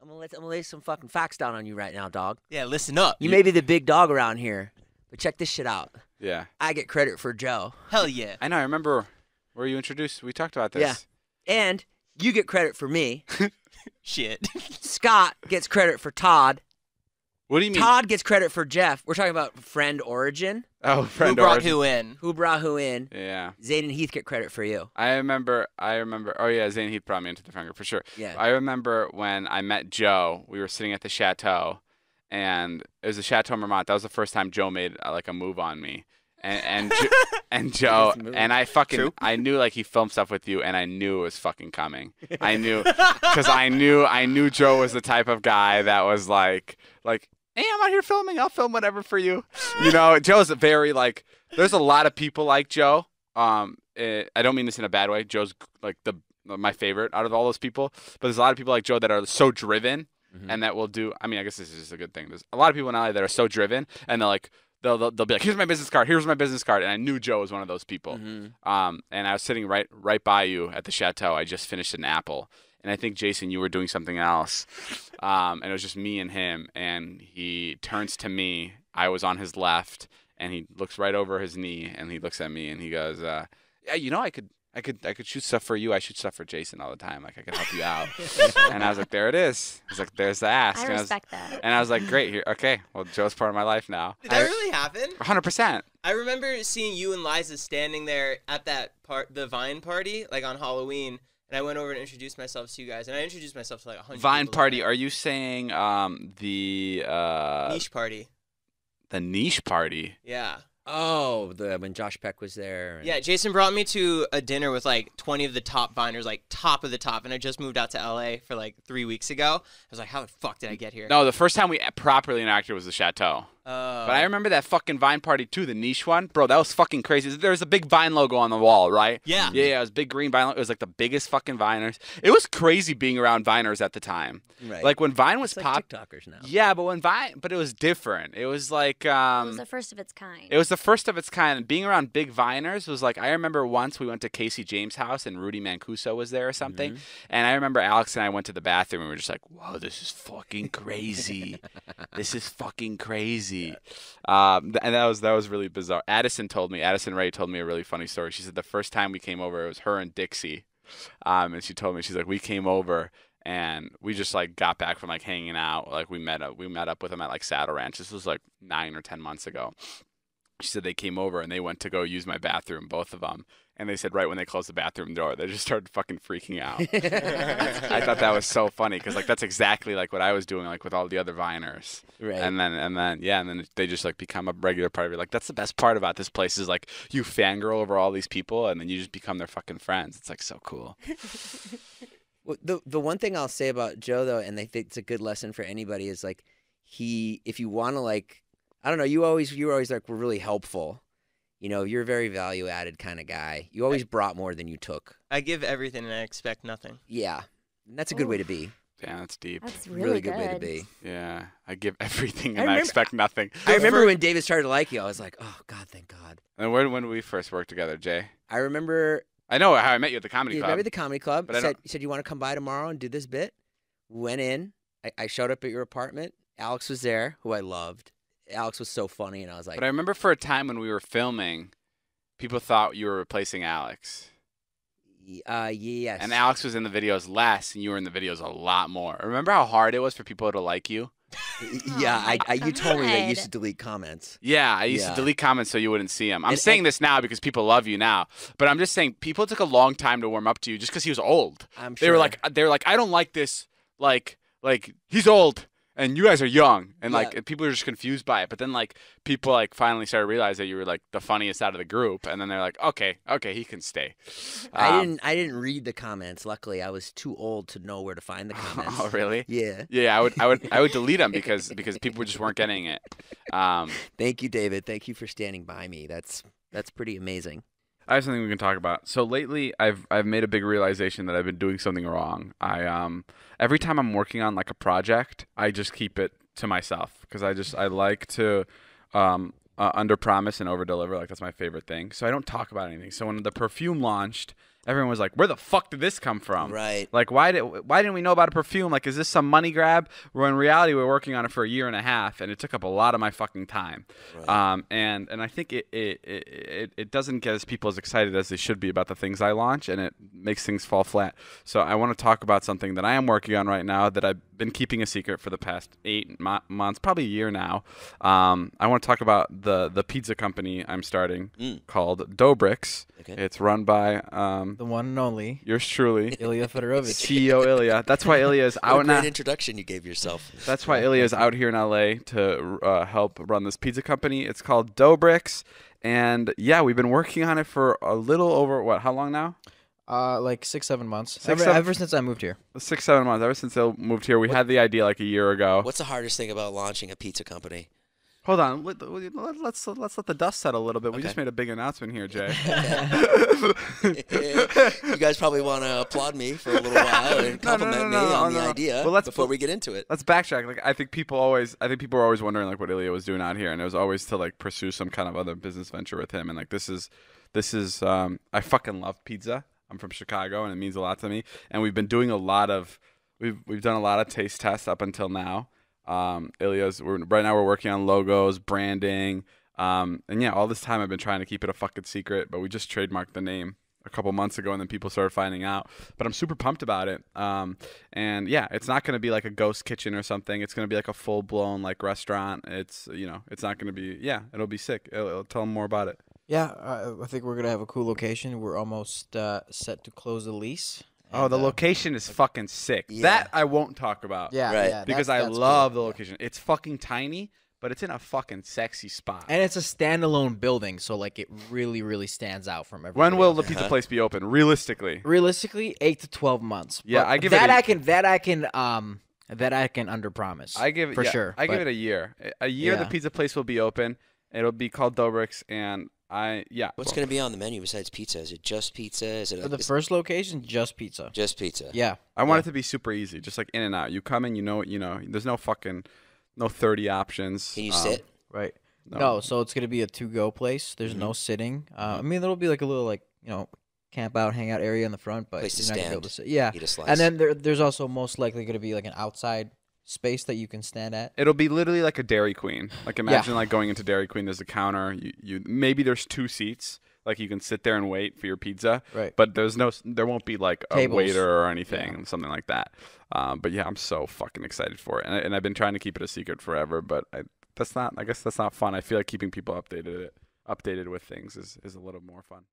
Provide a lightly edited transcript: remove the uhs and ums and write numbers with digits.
I'm gonna lay some fucking facts down on you right now, dog. Yeah, listen up. You may be the big dog around here, but check this shit out. Yeah. I get credit for Joe. Hell yeah. I know. I remember where you introduced. We talked about this. Yeah. And you get credit for me. Shit. Scott gets credit for Todd. What do you mean? Todd gets credit for Jeff. We're talking about friend origin. Oh, friend Who brought origin. who in? Who brought who in? Yeah. Zane and Heath get credit for you. I remember. Oh yeah, Zane Heath brought me into the friend group for sure. Yeah. I remember when I met Joe. We were sitting at the chateau, and it was the Chateau Marmont. That was the first time Joe made like a move on me. And Joe and I knew like he filmed stuff with you, and I knew it was fucking coming. I knew because I knew Joe was the type of guy that was like, hey, I'm out here filming. I'll film whatever for you. You know, Joe's very like. There's a lot of people like Joe. I don't mean this in a bad way. Joe's like my favorite out of all those people. But there's a lot of people like Joe that are so driven and that will do. I mean, I guess this is just a good thing. There's a lot of people in LA that are so driven, and they're like. They'll be like, here's my business card. Here's my business card. And I knew Joe was one of those people. And I was sitting right by you at the chateau. I just finished an apple. And I think, Jason, you were doing something else. And it was just me and him. And he turns to me. I was on his left. And he looks right over his knee. And he looks at me. And he goes, yeah, you know, I could shoot stuff for you. I shoot stuff for Jason all the time. Like, I could help you out. And I was like, there it is. I was like, there's the ask. I respect that. And I was like, great. Here, okay. Well, Joe's part of my life now. Did that really happen? 100%. I remember seeing you and Liza standing there at that the Vine party, like on Halloween. And I went over and introduced myself to you guys. And I introduced myself to like 100 Vine people party. Are you saying the niche party? The niche party. Yeah. Oh, when Josh Peck was there. Yeah, Jason brought me to a dinner with like 20 of the top Viners, like top of the top, and I just moved out to LA for like 3 weeks ago. I was like, how the fuck did I get here? No, the first time we properly interacted was the Chateau. But I remember that fucking Vine party too, the niche one. Bro, that was fucking crazy. There was a big Vine logo on the wall, right? Yeah. Yeah, it was big green Vine logo. It was like the biggest fucking Viners. It was crazy being around Viners at the time. Right. Like when Vine was It's pop. like TikTokers now. Yeah, but it was different. It was like It was the first of its kind. It was the first of its kind. And being around big Viners was like, I remember once we went to Casey James' house and Rudy Mancuso was there or something. And I remember Alex and I went to the bathroom and we were just like, whoa, this is fucking crazy. This is fucking crazy. And that was really bizarre. Addison Ray told me a really funny story. She said the first time we came over, it was her and Dixie. And she told me, she's like, we came over and we just like got back from like hanging out. Like we met up with them at like Saddle Ranch. This was like 9 or 10 months ago. She said they came over and they went to go use my bathroom, both of them. And they said right when they closed the bathroom door, they just started fucking freaking out. I thought that was so funny because like that's exactly like what I was doing like with all the other Viners. Right. And then they just like become a regular part of it. Like that's the best part about this place is like you fangirl over all these people and then you just become their fucking friends. It's like so cool. Well, the one thing I'll say about Joe though, and I think it's a good lesson for anybody, is like if you want to like, I don't know, you were always like were really helpful. You know, you're a very value-added kind of guy. You always brought more than you took. I give everything and I expect nothing. Yeah. And that's a good way to be. Damn, that's deep. That's really good way to be. Yeah, I give everything and I expect nothing. I remember when David started to like you, I was like, oh, God, thank God. And when we first worked together, Jay? I remember. I know how I met you at the comedy club. You remember the comedy club? But you said you want to come by tomorrow and do this bit? Went in. I showed up at your apartment. Alex was there, who I loved. Alex was so funny, and I was like. But I remember for a time when we were filming, people thought you were replacing Alex. Yes. And Alex was in the videos less, and you were in the videos a lot more. Remember how hard it was for people to like you? Yeah, you told me that you used to delete comments. Yeah, I used to delete comments so you wouldn't see them. I'm saying this now because people love you now, but I'm just saying people took a long time to warm up to you just because he was old. I'm sure. They were like, I don't like this. Like he's old. And you guys are young, and like people are just confused by it. But then like people like finally started to realize that you were like the funniest out of the group, and then they're like, okay, he can stay. I didn't read the comments. Luckily, I was too old to know where to find the comments. Oh really? Yeah. Yeah, I would delete them because people just weren't getting it. Thank you, David. Thank you for standing by me. That's pretty amazing. I have something we can talk about. So lately, I've made a big realization that I've been doing something wrong. Every time I'm working on like a project, I just keep it to myself because I like to under promise and over deliver. Like that's my favorite thing. So I don't talk about anything. So when the perfume launched everyone was like, where the fuck did this come from? Right. Like, why didn't we know about a perfume? Like, is this some money grab? Where in reality, we were working on it for a year and a half, and it took up a lot of my fucking time. Right. And I think it doesn't get as people as excited as they should be about the things I launch, and it makes things fall flat. So I want to talk about something that I am working on right now that I've been keeping a secret for the past 8 months, probably a year now. I want to talk about the pizza company I'm starting called Dobrik. Okay. It's run by the one and only yours truly, Ilya Fedorovich. CEO Ilya. That's why Ilya is out now. Great introduction you gave yourself. That's why Ilya is out here in LA to help run this pizza company. It's called Dobrik, and yeah, we've been working on it for a little over how long now? Like 6-7 months. Ever since I moved here. 6-7 months. Ever since I moved here, we had the idea like a year ago. What's the hardest thing about launching a pizza company? Hold on, let's let the dust settle a little bit. Okay. We just made a big announcement here, Jay. You guys probably want to applaud me for a little while and compliment me on the idea before we get into it. Let's backtrack. Like I think people were always wondering like what Ilya was doing out here, and it was always to like pursue some kind of other business venture with him. And like this is I fucking love pizza. I'm from Chicago, and it means a lot to me. And we've been doing we've done a lot of taste tests up until now. Ilya's right now we're working on logos, branding, and yeah, all this time I've been trying to keep it a fucking secret, but we just trademarked the name a couple months ago, and then people started finding out. But I'm super pumped about it. And yeah, it's not going to be like a ghost kitchen or something. It's going to be like a full blown like restaurant. It's it's not going to be it'll be sick. It'll tell them more about it. Yeah, I think we're gonna have a cool location. We're almost set to close the lease. Oh, the location is fucking sick. Yeah. That I won't talk about. Yeah, right. Yeah, because I love the location. It's fucking tiny, but it's in a fucking sexy spot. And it's a standalone building, so like it really, really stands out from everyone. When will the pizza place be open? Realistically? Realistically, 8 to 12 months. Yeah, but I give that it I can underpromise. I give it for sure. I give it a year. A year, the pizza place will be open. It'll be called Dobrik, and What's going to be on the menu besides pizza? Is it just pizza? Is it for the first location? Just pizza. Just pizza. Yeah. I want it to be super easy, just like in and out. You come in, there's no 30 options. Can you sit? Right. No, so it's going to be a to-go place. There's no sitting. I mean, there'll be like a little like, camp out, hang out area in the front, but place to you're not stand. going to be able to sit. Yeah. Eat a slice. And then there's also most likely going to be like an outside space that you can stand at. It'll be literally like a Dairy Queen. Like imagine like going into Dairy Queen, there's a counter, you maybe there's 2 seats, like you can sit there and wait for your pizza. Right. But there won't be like a tables. waiter or anything, something like that. But yeah, I'm so fucking excited for it. And I've been trying to keep it a secret forever, but I guess that's not fun. I feel like keeping people updated with things is a little more fun.